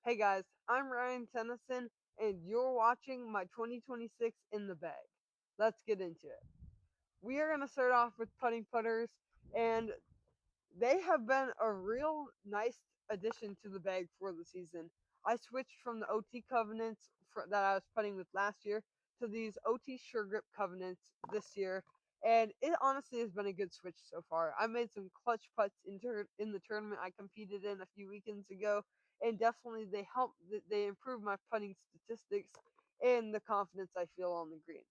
Hey guys, I'm Ryan Tennyson, and you're watching my 2026 in the bag. Let's get into it. We are going to start off with putting putters, and they have been a real nice addition to the bag for the season. I switched from the OT covenants that I was putting with last year to these OT Sure Grip covenants this year, and it honestly has been a good switch so far. I made some clutch putts in the tournament I competed in a few weekends ago, and definitely they improved my putting statistics and the confidence I feel on the green.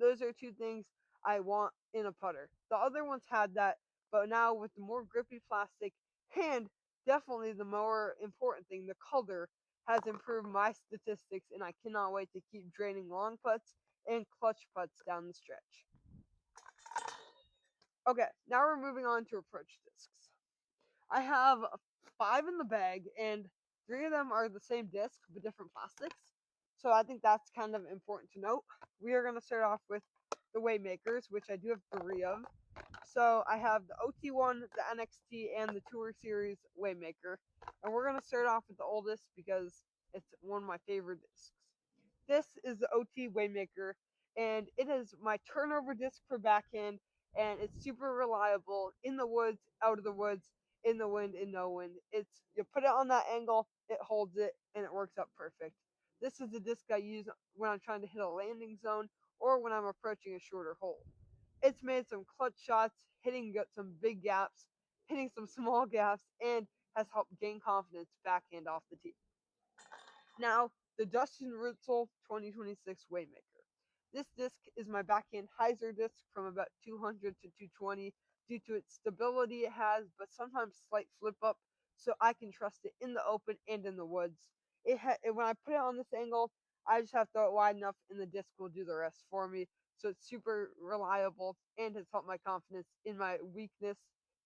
Those are two things I want in a putter. The other ones had that, but now with the more grippy plastic and definitely the more important thing, the color has improved my statistics, and I cannot wait to keep draining long putts and clutch putts down the stretch. Okay, now we're moving on to approach discs. I have 5 in the bag, and 3 of them are the same disc but different plastics. So I think that's kind of important to note. We are going to start off with the Waymakers, which I do have 3 of. So I have the OT1, the NXT, and the Tour Series Waymaker. And we're going to start off with the oldest because it's one of my favorite discs. This is the OT Waymaker, and it is my turnover disc for backhand, and it's super reliable in the woods, out of the woods, in the wind, in no wind. It's you put it on that angle, it holds it, and it works out perfect. This is the disc I use when I'm trying to hit a landing zone or when I'm approaching a shorter hole. It's made some clutch shots, hitting some big gaps, hitting some small gaps, and has helped gain confidence backhand off the tee. Now, the Dustin Ritzel 2026 Waymaker. This disc is my backhand hyzer disc from about 200 to 220 due to its stability it has, but sometimes slight flip up, so I can trust it in the open and in the woods. When I put it on this angle, I just have to throw it wide enough, and the disc will do the rest for me. So it's super reliable and has helped my confidence in my weakness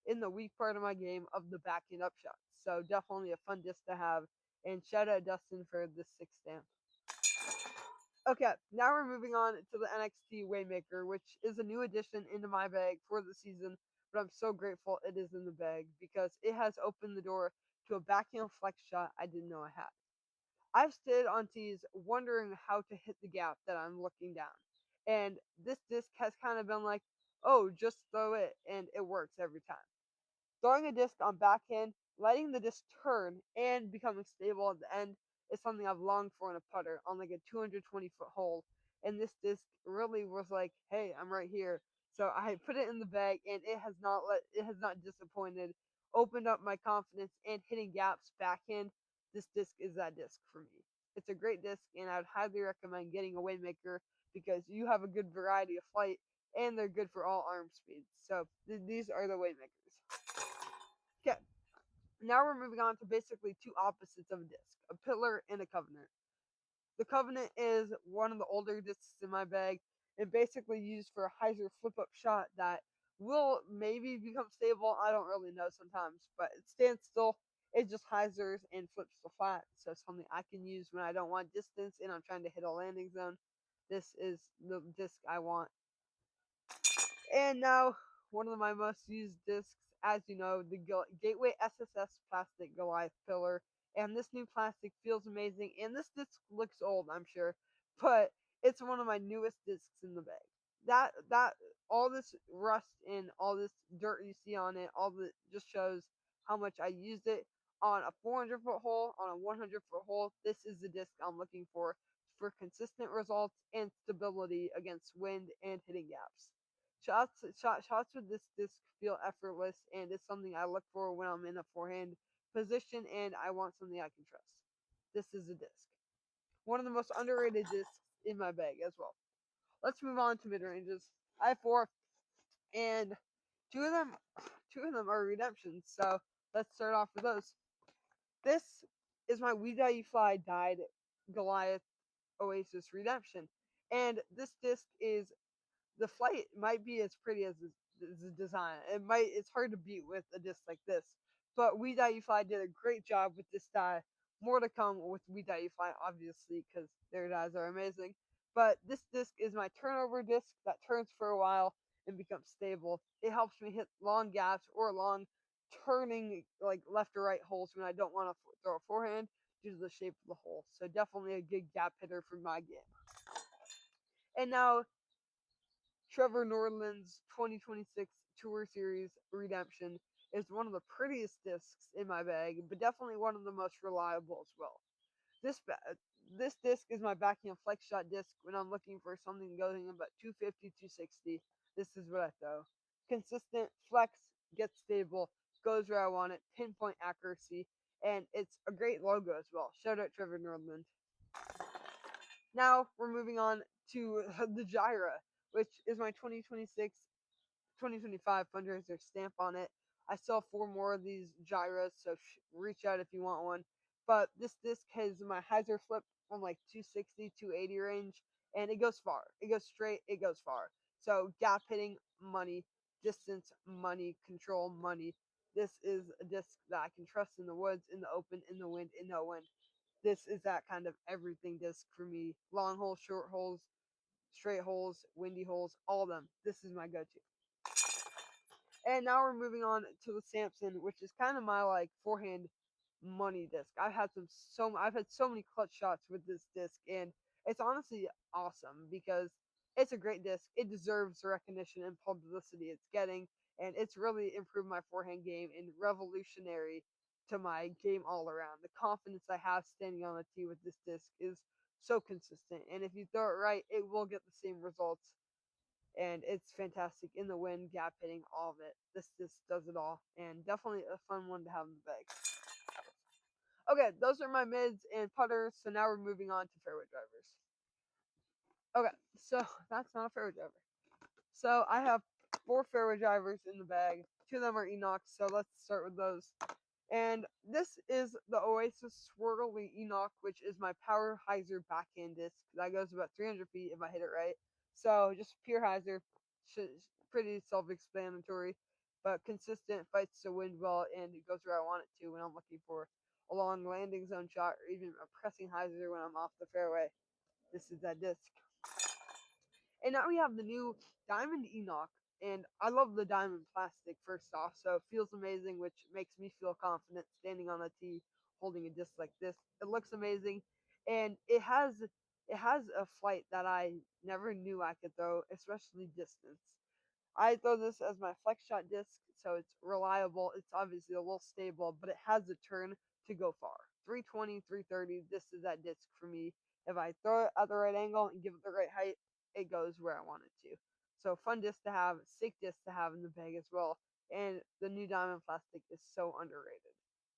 in the weak part of my game of the backhand upshot. So definitely a fun disc to have, and shout out Dustin for the 6th stamp. Okay, now we're moving on to the NXT Waymaker, which is a new addition into my bag for the season, but I'm so grateful it is in the bag because it has opened the door to a backhand flex shot I didn't know I had. I've stood on tees wondering how to hit the gap that I'm looking down, and this disc has kind of been like, oh, just throw it, and it works every time. Throwing a disc on backhand, letting the disc turn, and becoming stable at the end is something I've longed for in a putter on like a 220-foot hole. And this disc really was like, hey, I'm right here. So I put it in the bag, and it has not disappointed. Opened up my confidence and hitting gaps backhand. This disc is that disc for me. It's a great disc, and I would highly recommend getting a Waymaker because you have a good variety of flight, and they're good for all arm speeds. So these are the Waymakers. Okay, now we're moving on to basically two opposites of a disc, a pillar and a covenant. The covenant is one of the older discs in my bag and basically used for a hyzer flip up shot that will maybe become stable. I don't really know sometimes, but it stands still. It just hyzers and flips the flat. So something I can use when I don't want distance and I'm trying to hit a landing zone. This is the disc I want. And now, one of my most used discs, as you know, the Gateway SSS plastic Goliath pillar. And this new plastic feels amazing. And this disc looks old, I'm sure, but it's one of my newest discs in the bag. That all this rust and all this dirt you see on it, all the just shows how much I used it on a 400-foot hole, on a 100-foot hole. This is the disc I'm looking for consistent results and stability against wind and hitting gaps. Shots with this disc feel effortless, and it's something I look for when I'm in a forehand position and I want something I can trust. This is a disc. One of the most underrated discs in my bag as well. Let's move on to mid ranges. I have 4, and two of them two of them are redemptions. So let's start off with those. This is my We Die You Fly Died Goliath Oasis Redemption, and this disc is the flight might be as pretty as the design. It's hard to beat with a disc like this. But We Die You Fly did a great job with this die. More to come with We Die You Fly, obviously, because their dies are amazing. But this disc is my turnover disc that turns for a while and becomes stable. It helps me hit long gaps or long turning like left or right holes when I don't want to throw a forehand due to the shape of the hole. So definitely a good gap hitter for my game. And now Trevor Norland's 2026 Tour Series Redemption is one of the prettiest discs in my bag, but definitely one of the most reliable as well. This this disc is my backhand flex shot disc when I'm looking for something going about 250, 260. This is what I throw. Consistent, flex, gets stable, goes where I want it, pinpoint accuracy, and it's a great logo as well. Shout out Trevor Norland. Now we're moving on to the Gyra, which is my 2026 2025 fundraiser stamp on it. I sell 4 more of these gyros, so reach out if you want one. But this disc has my hyzer flip from like 260, 280 range, and it goes far. It goes straight, it goes far. So gap hitting, money, distance, money, control, money. This is a disc that I can trust in the woods, in the open, in the wind, in no wind. This is that kind of everything disc for me. Long holes, short holes, straight holes, windy holes, all of them. This is my go-to. And now we're moving on to the Samson, which is kind of my like forehand money disc. I've had so many clutch shots with this disc, and it's honestly awesome because it's a great disc. It deserves the recognition and publicity it's getting, and it's really improved my forehand game and revolutionary to my game all around. The confidence I have standing on the tee with this disc is so consistent, and if you throw it right, it will get the same results, and it's fantastic in the wind, gap hitting, all of it. This does it all, and definitely a fun one to have in the bag. Okay, those are my mids and putters. So now we're moving on to fairway drivers. Okay, so that's not a fairway driver. So I have 4 fairway drivers in the bag. 2 of them are Enoch. So let's start with those. And this is the Oasis Swirly Enoch, which is my power hyzer backhand disc. That goes about 300 feet if I hit it right. So just pure hyzer, pretty self-explanatory, but consistent, fights the wind well, and it goes where I want it to when I'm looking for a long landing zone shot or even a pressing hyzer when I'm off the fairway. This is that disc. And now we have the new Diamond Enoch. And I love the diamond plastic first off, so it feels amazing, which makes me feel confident standing on a tee holding a disc like this. It looks amazing, and it has a flight that I never knew I could throw, especially distance. I throw this as my flex shot disc, so it's reliable. It's obviously a little stable, but it has a turn to go far. 320, 330, this is that disc for me. If I throw it at the right angle and give it the right height, it goes where I want it to. So fun disc to have, sick disc to have in the bag as well. And the new diamond plastic is so underrated.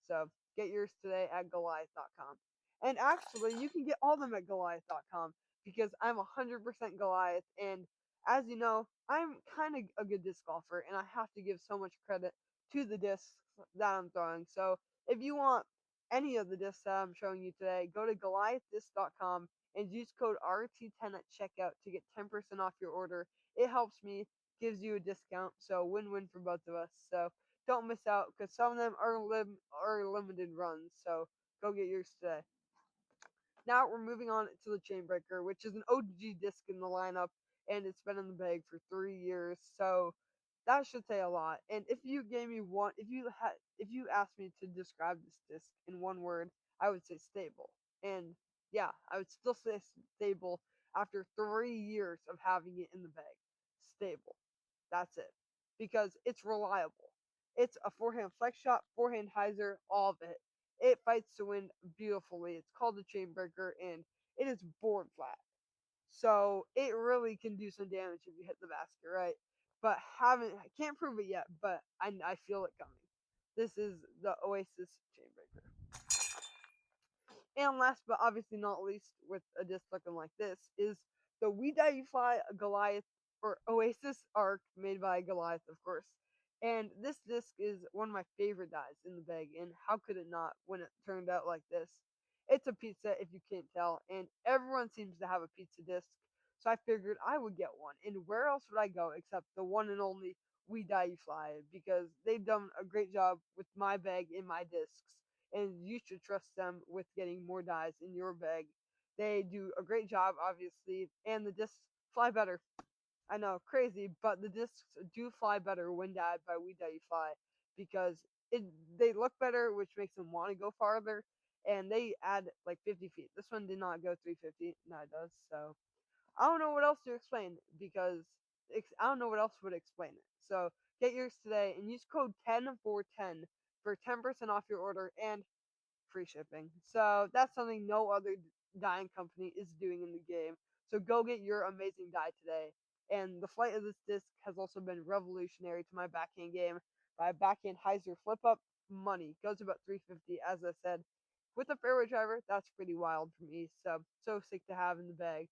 So get yours today at Goliath.com. And actually, you can get all of them at Goliath.com because I'm 100% Goliath, and as you know, I'm kind of a good disc golfer, and I have to give so much credit to the discs that I'm throwing. So if you want any of the discs that I'm showing you today, go to GoliathDisc.com and use code RT10 at checkout to get 10% off your order. It helps me, gives you a discount, so win-win for both of us. So don't miss out because some of them are limited runs. So go get yours today. Now we're moving on to the Chainbreaker, which is an OG disc in the lineup, and it's been in the bag for 3 years. So that should say a lot. And if you gave me one, if you asked me to describe this disc in one word, I would say stable. And yeah, I would still say stable after 3 years of having it in the bag. Stable. That's it. Because it's reliable. It's a forehand flex shot, forehand hyzer, all of it. It fights to win beautifully. It's called the Chainbreaker, and it is board flat. So it really can do some damage if you hit the basket right. But I can't prove it yet, but I feel it coming. This is the Oasis Chainbreaker. And last but obviously not least, with a disc looking like this, is the We Die You Fly Goliath or Oasis Arc made by Goliath, of course. And this disc is one of my favorite dies in the bag, and how could it not when it turned out like this? It's a pizza if you can't tell, and everyone seems to have a pizza disc, so I figured I would get one. And where else would I go except the one and only We Die You Fly, because they've done a great job with my bag and my discs, and you should trust them with getting more dies in your bag. They do a great job, obviously, and the discs fly better. I know, crazy, but the discs do fly better when dyed by We Die You Fly because it they look better, which makes them want to go farther, and they add like 50 feet. This one did not go 350. Now it does. So I don't know what else to explain because I don't know what else would explain it. So get yours today and use code 10 for 10% off your order and free shipping. So that's something no other dyeing company is doing in the game. So go get your amazing dye today. And the flight of this disc has also been revolutionary to my backhand game. My backhand hyzer flip up money goes about 350, as I said. With a fairway driver, that's pretty wild for me. So sick to have in the bag.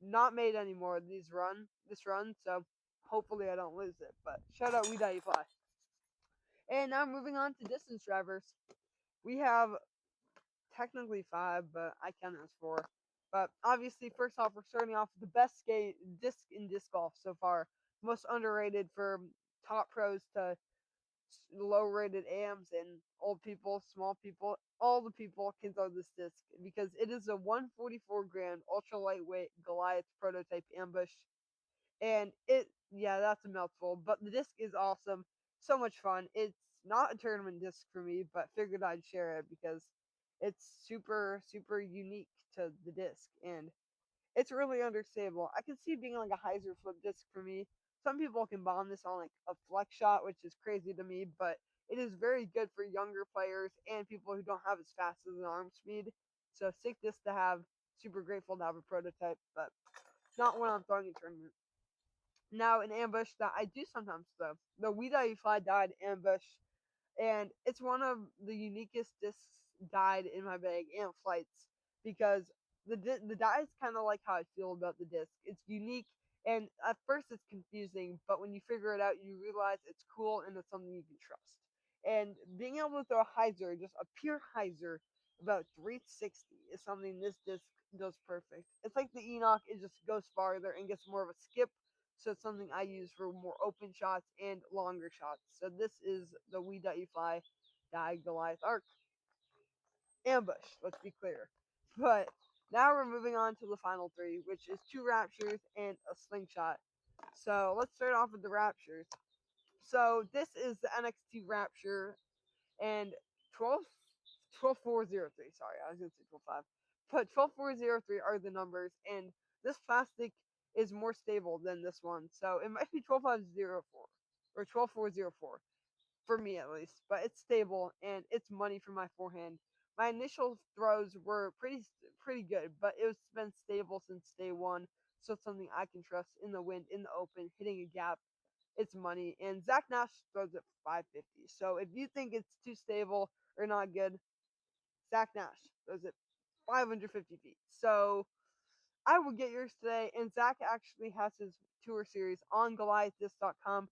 Not made anymore this run, so hopefully I don't lose it. But shout out We Die Fly. And now moving on to distance drivers. We have technically 5, but I count it as 4. But obviously, first off, we're starting off with the best disc in disc golf so far. Most underrated for top pros to low rated AMs and old people, small people. All the people can throw this disc because it is a 144 gram ultra lightweight Goliath prototype ambush. And yeah, that's a mouthful, but the disc is awesome. So much fun. It's not a tournament disc for me, but figured I'd share it because it's super, super unique to the disc and it's really understandable. I can see it being like a hyzer flip disc for me. Some people can bomb this on like a flex shot, which is crazy to me, but it is very good for younger players and people who don't have as fast as an arm speed. So sick disc to have. Super grateful to have a prototype, but not when I'm throwing a tournament. Now, an ambush that I do sometimes throw, the We Die Fly died ambush, and it's one of the uniquest discs died in my bag and flights because the die is kind of like how I feel about the disc. It's unique, and at first it's confusing, but when you figure it out, you realize it's cool and it's something you can trust. And being able to throw a hyzer, just a pure hyzer, about 360 is something this disc does perfect. It's like the Enoch, it just goes farther and gets more of a skip, so it's something I use for more open shots and longer shots. So this is the We Die Fly Die Goliath Arc ambush. Let's be clear. But now we're moving on to the final 3, which is 2 raptures and a slingshot. So let's start off with the raptures. So this is the NXT Rapture and 12403. Sorry, I was gonna say 125, but 12403 are the numbers, and this plastic is more stable than this one, so it might be 12504 or 12404 for me at least, but it's stable and it's money for my forehand. My initial throws were pretty good, but it's been stable since day one, so it's something I can trust in the wind, in the open, hitting a gap. It's money, and Zach Nash throws at 550. So if you think it's too stable or not good, Zach Nash throws at 550 feet. So I will get yours today, and Zach actually has his tour series on GoliathDisc.com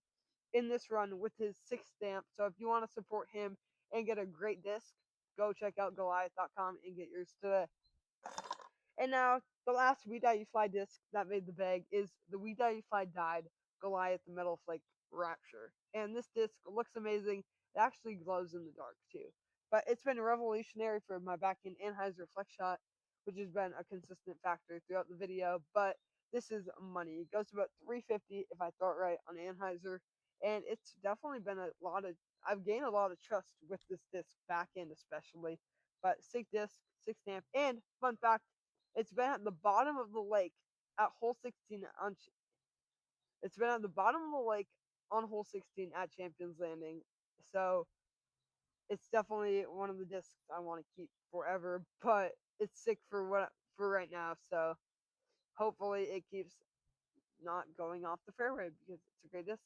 in this run with his 6th stamp. So if you want to support him and get a great disc, go check out Goliath.com and get yours today. And now the last We Die You Fly disc that made the bag is the We Die You Fly Died Goliath Metal Flake Rapture. And this disc looks amazing. It actually glows in the dark too. But it's been revolutionary for my backhand Anheuser flex shot, which has been a consistent factor throughout the video. But this is money. It goes to about 350 if I throw it right on Anheuser. And it's definitely been a lot of I've gained a lot of trust with this disc backhand especially. But sick disc, 6 stamp, and fun fact, it's been at the bottom of the lake at hole 16 on. It's been at the bottom of the lake on hole 16 at Champions Landing. So it's definitely one of the discs I want to keep forever. But it's sick for right now. So hopefully it keeps not going off the fairway because it's a great disc.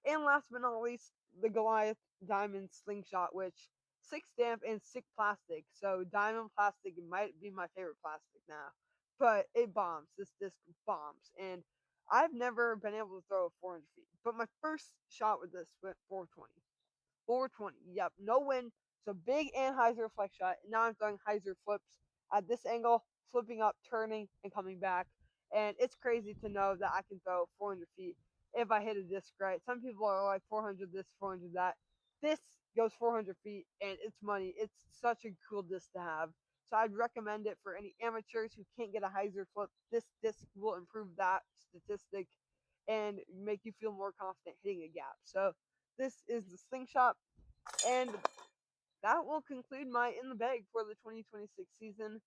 And last but not least, the Goliath Diamond Slingshot, which 6 stamp and 6 plastic. So diamond plastic might be my favorite plastic now. But it bombs. This disc bombs. And I've never been able to throw 400 feet. But my first shot with this went 420. 420. Yep. No wind. So big Anheuser flex shot. And now I'm throwing hyzer flips at this angle, flipping up, turning, and coming back. And it's crazy to know that I can throw 400 feet if I hit a disc right. Some people are like 400 this, 400 that. This goes 400 feet, and it's money. It's such a cool disc to have. So I'd recommend it for any amateurs who can't get a hyzer flip. This disc will improve that statistic and make you feel more confident hitting a gap. So this is the slingshot, and that will conclude my in the bag for the 2026 season.